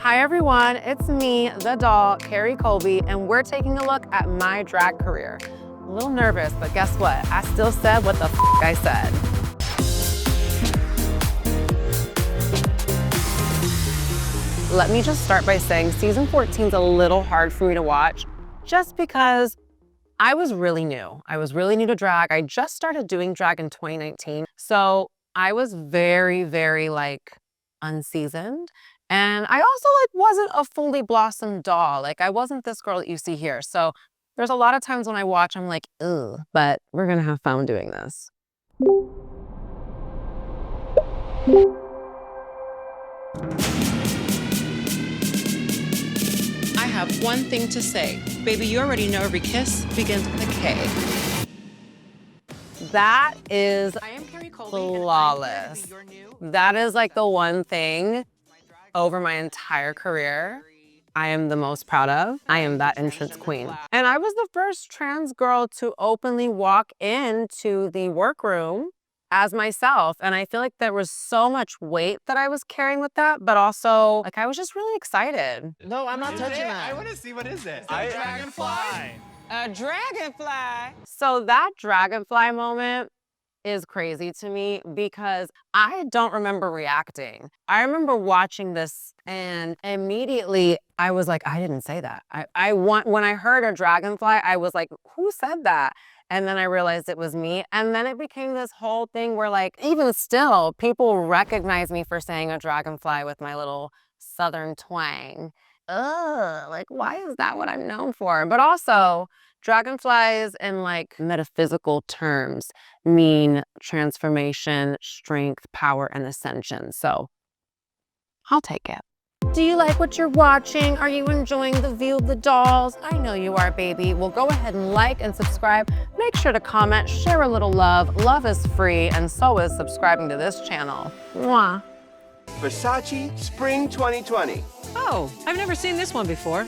Hi everyone, it's me, the doll, Kerri Colby, and we're taking a look at my drag career. A little nervous, but guess what? I still said what the f I said. Let me just start by saying season 14 is a little hard for me to watch just because I was really new. I was really new to drag. I just started doing drag in 2019. So I was very, very unseasoned. And I also wasn't a fully blossomed doll. I wasn't this girl that you see here. So there's a lot of times when I watch, I'm like, ugh, but we're gonna have fun doing this. I have one thing to say. Baby, you already know every kiss begins with a K. That is I am Kerri Colby, flawless. That is the one thing over my entire career I am the most proud of. I am that entrance queen. And I was the first trans girl to openly walk into the workroom as myself. And I feel like there was so much weight that I was carrying with that, but also I was just really excited. No, I'm not touching that. I want to see what is it. A dragonfly. A dragonfly. So that dragonfly moment is crazy to me because I don't remember reacting. I remember watching this and immediately I was like, I didn't say that. When I heard a dragonfly, I was like, who said that? And then I realized it was me. And then it became this whole thing where even still, people recognize me for saying a dragonfly with my little Southern twang. Ugh, why is that what I'm known for? But also, dragonflies in metaphysical terms mean transformation, strength, power, and ascension. So I'll take it. Do you like what you're watching? Are you enjoying the view of the dolls? I know you are, baby. Well, go ahead and like and subscribe. Make sure to comment, share a little love. Love is free, and so is subscribing to this channel. Mwah. Versace Spring 2020. Oh, I've never seen this one before.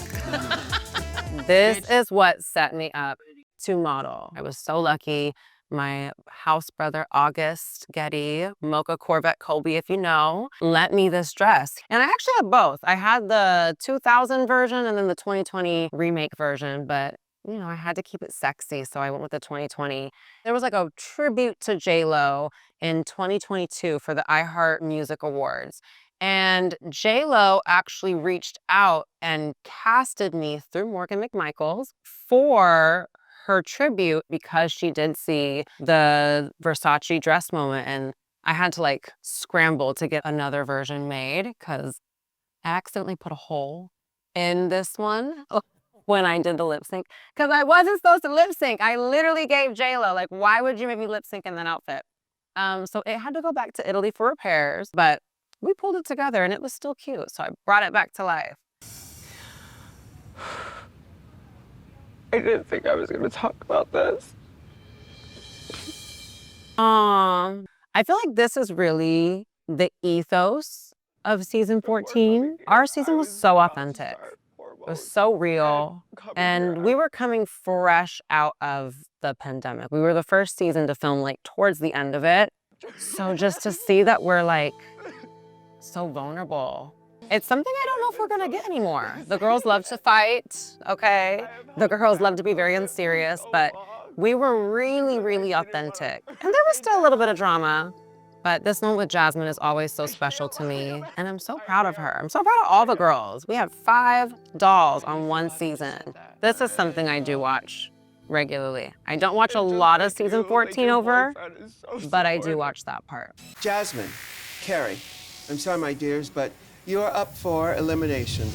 This is what set me up to model. I was so lucky. My house brother, August Getty, Mocha Corvette Colby, if you know, lent me this dress. And I actually had both. I had the 2000 version and then the 2020 remake version, but I had to keep it sexy, so I went with the 2020. There was a tribute to J-Lo in 2022 for the iHeart Music Awards. And J-Lo actually reached out and casted me through Morgan McMichaels for her tribute because she did see the Versace dress moment. And I had to scramble to get another version made because I accidentally put a hole in this one when I did the lip sync because I wasn't supposed to lip sync. I literally gave J-Lo, why would you make me lip sync in that outfit? So it had to go back to Italy for repairs, but we pulled it together and it was still cute. So I brought it back to life. I didn't think I was going to talk about this. I feel like this is really the ethos of season 14. Our season was so authentic. It was so real. And we were coming fresh out of the pandemic. We were the first season to film towards the end of it. So just to see that we're so vulnerable. It's something I don't know if we're gonna get anymore. The girls love to fight, okay? The girls love to be very unserious, but we were really, really authentic. And there was still a little bit of drama, but this one with Jasmine is always so special to me. And I'm so proud of her. I'm so proud of all the girls. We had 5 dolls on one season. This is something I do watch regularly. I don't watch a lot of season 14 over, but I do watch that part. Jasmine, Kerri, I'm sorry, my dears, but you're up for elimination.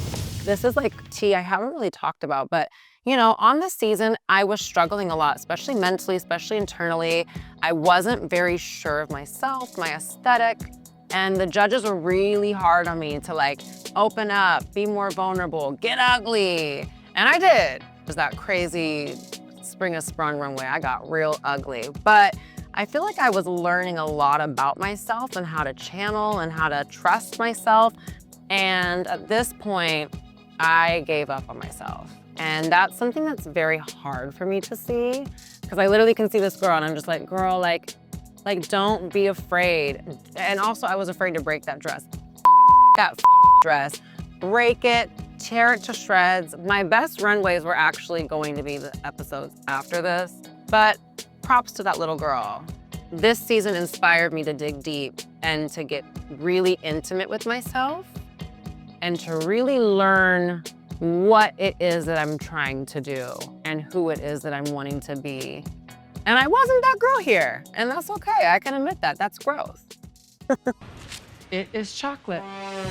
This is tea I haven't really talked about, but on this season, I was struggling a lot, especially mentally, especially internally. I wasn't very sure of myself, my aesthetic, and the judges were really hard on me to open up, be more vulnerable, get ugly. And I did. It was that crazy Spring of Sprung runway. I got real ugly, but I feel like I was learning a lot about myself and how to channel and how to trust myself. And at this point, I gave up on myself. And that's something that's very hard for me to see because I literally can see this girl and I'm just girl, don't be afraid. And also I was afraid to break that dress. That dress. break it, tear it to shreds. My best runways were actually going to be the episodes after this, but props to that little girl. This season inspired me to dig deep and to get really intimate with myself and to really learn what it is that I'm trying to do and who it is that I'm wanting to be. And I wasn't that girl here, and that's okay. I can admit that. That's growth. It is chocolate. I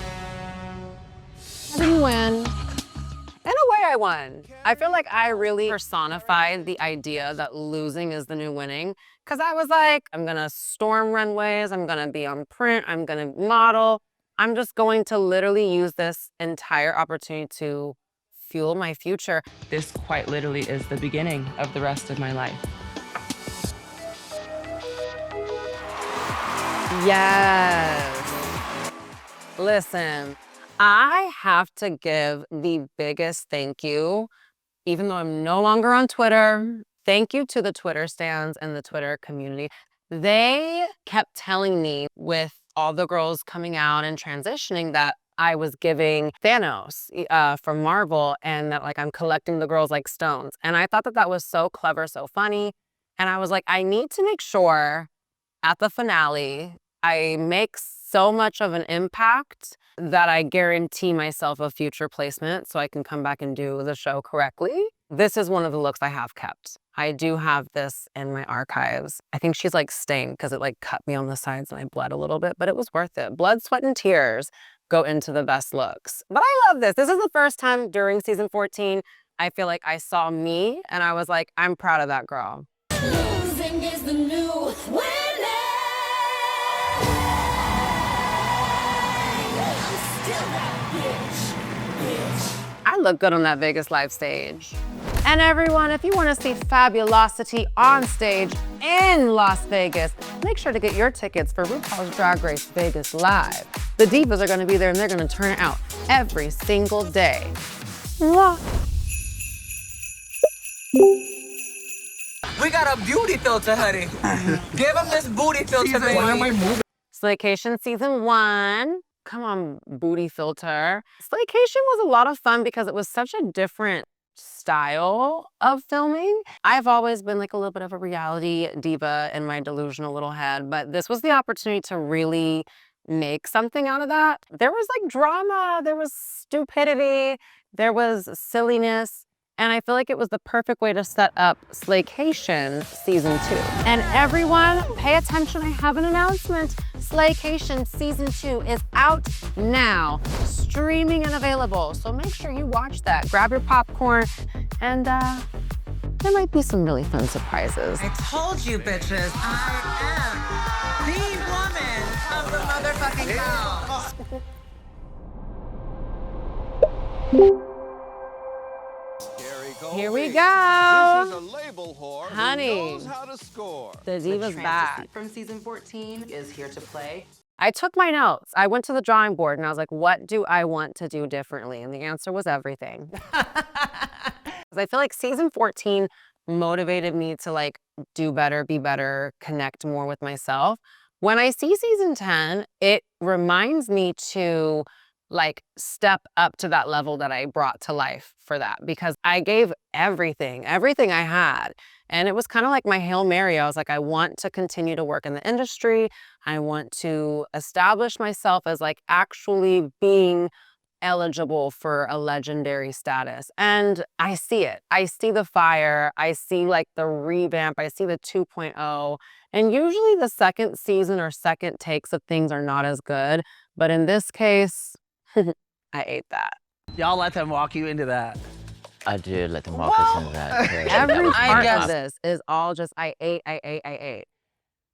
didn't win. In a way, I won. I feel like I really personified the idea that losing is the new winning. Because I was like, I'm gonna storm runways, I'm gonna be on print, I'm gonna model. I'm just going to literally use this entire opportunity to fuel my future. This quite literally is the beginning of the rest of my life. Yes. Listen, I have to give the biggest thank you, even though I'm no longer on Twitter. Thank you to the Twitter stans and the Twitter community. They kept telling me with all the girls coming out and transitioning that I was giving Thanos from Marvel and that like I'm collecting the girls like stones. And I thought that that was so clever, so funny. And I was like, I need to make sure at the finale, I make so much of an impact that I guarantee myself a future placement so I can come back and do the show correctly. This is one of the looks I have kept. I do have this in my archives. I think she's like stained because it like cut me on the sides and I bled a little bit, but it was worth it. Blood, sweat, and tears go into the best looks. But I love this. This is the first time during season 14, I feel like I saw me and I was like, I'm proud of that girl. Losing is the new winning. I'm still that bitch. I look good on that Vegas live stage. And everyone, if you want to see fabulosity on stage in Las Vegas, make sure to get your tickets for RuPaul's Drag Race Vegas Live. The divas are going to be there and they're going to turn it out every single day. Mwah. We got a beauty filter, honey. Give him this booty filter, baby. Why am I moving? Slayation season 1. Come on, booty filter. Slayation was a lot of fun because it was such a different style of filming. I've always been like a little bit of a reality diva in my delusional little head, but this was the opportunity to really make something out of that. There was like drama, there was stupidity, there was silliness. And I feel like it was the perfect way to set up Slayation season 2. And everyone, pay attention, I have an announcement. Slayation season 2 is out now, streaming and available. So make sure you watch that. Grab your popcorn, and there might be some really fun surprises. I told you, bitches, I am the woman of the motherfucking house. Here we go. This is a label whore Honey. who knows how to score. The diva's back. From season 14 is here to play. I took my notes. I went to the drawing board and I was like, what do I want to do differently? And the answer was everything. 'Cause I feel like season 14 motivated me to like do better, be better, connect more with myself. When I see season 10, it reminds me to like step up to that level that I brought to life for that, because I gave everything I had. And it was kind of like my Hail Mary. I was like, I want to continue to work in the industry. I want to establish myself as like actually being eligible for a legendary status. And I see it. I see the fire. I see like the revamp. I see the 2.0. And usually the second season or second takes of things are not as good. But in this case, I ate that. Y'all let them walk you into that. I did let them walk us into that. Every part of this is all just I ate.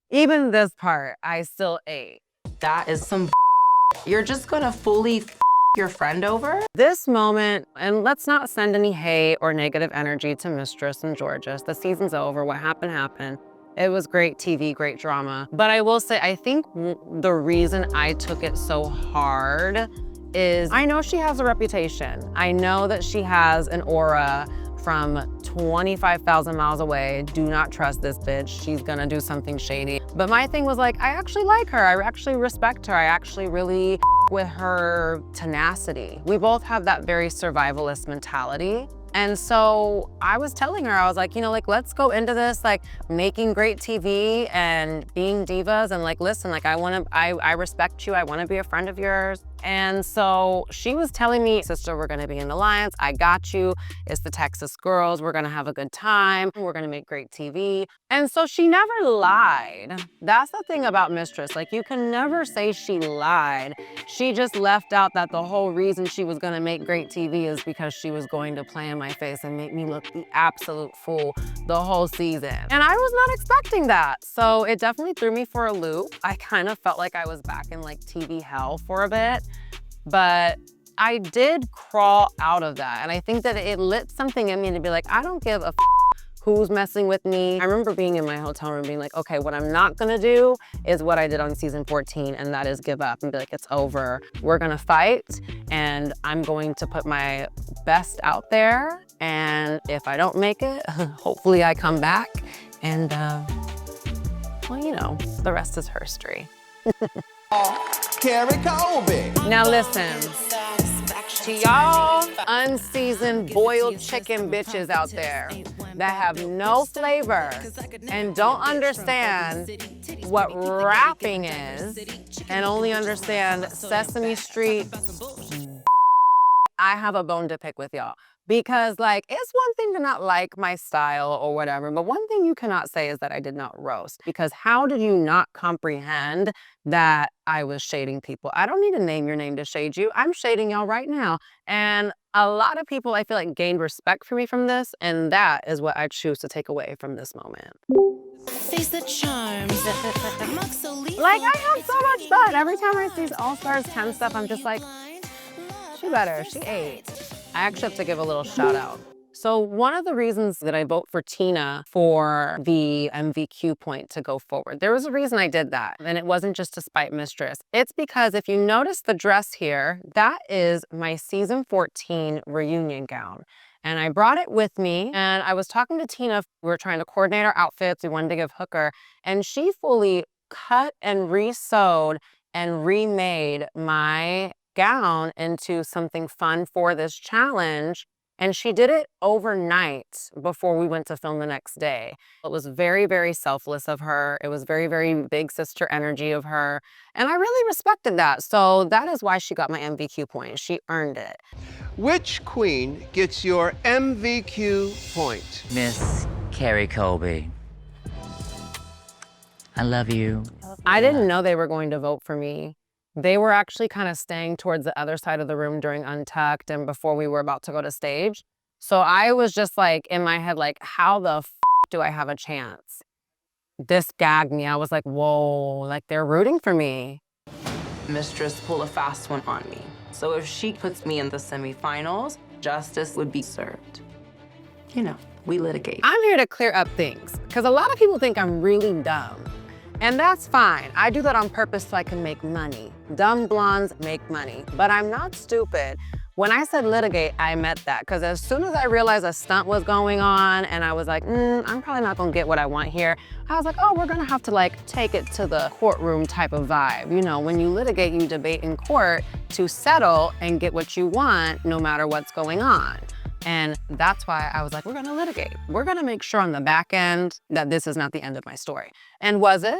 Even this part, I still ate. That is some You're just gonna fully your friend over? This moment, and let's not send any hate or negative energy to Mistress and Georges. The season's over. What happened, happened. It was great TV, great drama. But I will say, I think the reason I took it so hard is I know she has a reputation. I know that she has an aura from 25,000 miles away. Do not trust this bitch. She's gonna do something shady. But my thing was like, I actually like her. I actually respect her. I actually really with her tenacity. We both have that very survivalist mentality. And so I was telling her, I was like, you know, like, let's go into this, like, making great TV and being divas and like, listen, like, I respect you. I want to be a friend of yours. And so she was telling me, sister, we're gonna be in alliance. I got you. It's the Texas girls. We're gonna have a good time. We're gonna make great TV. And so she never lied. That's the thing about Mistress. Like, you can never say she lied. She just left out that the whole reason she was gonna make great TV is because she was going to play in my face and make me look the absolute fool the whole season. And I was not expecting that. So it definitely threw me for a loop. I kind of felt like I was back in like TV hell for a bit. But I did crawl out of that. And I think that it lit something in me to be like, I don't give a who's messing with me. I remember being in my hotel room being like, okay, what I'm not gonna do is what I did on season 14, and that is give up and be like, it's over. We're gonna fight, and I'm going to put my best out there. And if I don't make it, hopefully I come back. And well, you know, the rest is history. Kerri Colby. Now listen, to y'all unseasoned boiled chicken bitches out there that have no flavor and don't understand what rapping is and only understand Sesame Street, I have a bone to pick with y'all. Because like, it's one thing to not like my style or whatever, but one thing you cannot say is that I did not roast. Because how did you not comprehend that I was shading people? I don't need to name your name to shade you. I'm shading y'all right now. And a lot of people, I feel like, gained respect for me from this, and that is what I choose to take away from this moment. Face the charms. Like, I have so much fun. Every time I see All Stars 10 stuff, I'm just like, she better, she ate. I actually have to give a little shout out. So one of the reasons that I vote for Tina for the MVQ point to go forward, there was a reason I did that. And it wasn't just to spite Mistress. It's because if you notice the dress here, that is my season 14 reunion gown. And I brought it with me, and I was talking to Tina. We were trying to coordinate our outfits. We wanted to give Hooker, and she fully cut and re-sewed and remade my gown into something fun for this challenge. And she did it overnight before we went to film the next day. It was very, very selfless of her. It was very, very big sister energy of her. And I really respected that. So that is why she got my MVQ point. She earned it. Which queen gets your MVQ point? Miss Kerri Colby. I love you. I didn't know they were going to vote for me. They were actually kind of staying towards the other side of the room during Untucked and before we were about to go to stage. So I was just like, in my head, like, how the f do I have a chance? This gagged me. I was like, whoa, like they're rooting for me. Mistress pulled a fast one on me. So if she puts me in the semifinals, justice would be served. You know, we litigate. I'm here to clear up things because a lot of people think I'm really dumb. And that's fine. I do that on purpose so I can make money. Dumb blondes make money, but I'm not stupid. When I said litigate, I meant that because as soon as I realized a stunt was going on and I was like, I'm probably not gonna get what I want here, I was like, oh, we're gonna have to like take it to the courtroom type of vibe. You know, when you litigate, you debate in court to settle and get what you want no matter what's going on. And that's why I was like, we're gonna litigate. We're gonna make sure on the back end that this is not the end of my story. And was it?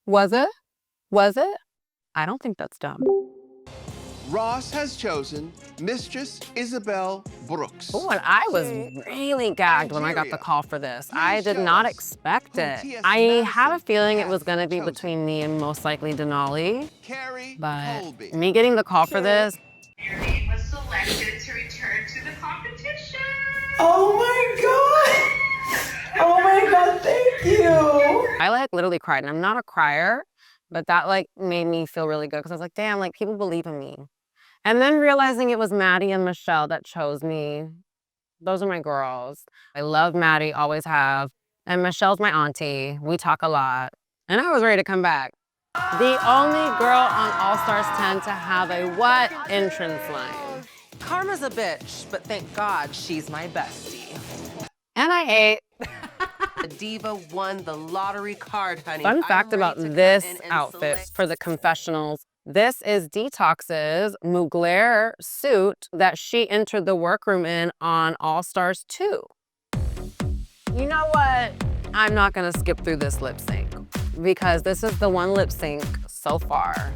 Was it? Was it? I don't think that's dumb. Ross has chosen Mistress Isabel Brooks. Oh, and I was really gagged when I got the call for this. I did not expect it. I had a feeling it was gonna be between me and most likely Denali. But me getting the call for this. Kerri was selected to return to the competition. Oh my God! Oh my God, thank you. I like literally cried, and I'm not a crier, but that like made me feel really good because I was like, damn, like people believe in me. And then realizing it was Maddie and Michelle that chose me. Those are my girls. I love Maddie, always have. And Michelle's my auntie. We talk a lot. And I was ready to come back. The only girl on All Stars 10 to have a what entrance line? Karma's a bitch, but thank God she's my bestie. And I ate. The diva won the lottery card, honey. Fun fact about this outfit for the confessionals. This is Detox's Mugler suit that she entered the workroom in on All Stars 2. You know what? I'm not gonna skip through this lip sync because this is the one lip sync so far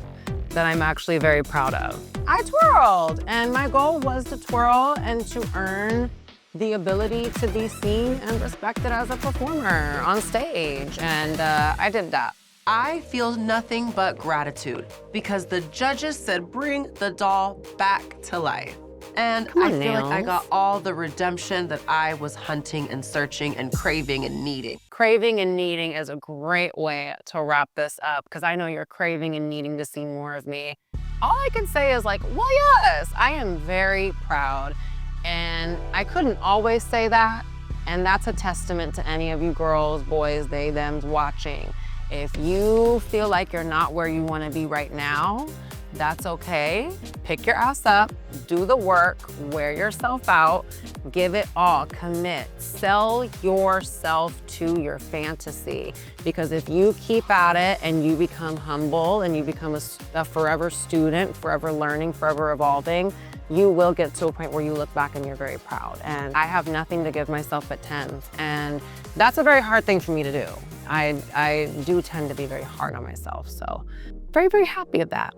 that I'm actually very proud of. I twirled, and my goal was to twirl and to earn the ability to be seen and respected as a performer on stage, and I did that. I feel nothing but gratitude because the judges said bring the doll back to life. And I feel like I got all the redemption that I was hunting and searching and craving and needing. Craving and needing is a great way to wrap this up because I know you're craving and needing to see more of me. All I can say is like, well, yes, I am very proud. And I couldn't always say that. And that's a testament to any of you girls, boys, they, thems watching. If you feel like you're not where you want to be right now, that's okay. Pick your ass up, do the work, wear yourself out, give it all, commit. Sell yourself to your fantasy. Because if you keep at it and you become humble and you become a forever student, forever learning, forever evolving, you will get to a point where you look back and you're very proud. And I have nothing to give myself but 10s. And that's a very hard thing for me to do. I do tend to be very hard on myself. So very, very happy with that.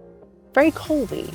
Very Colby.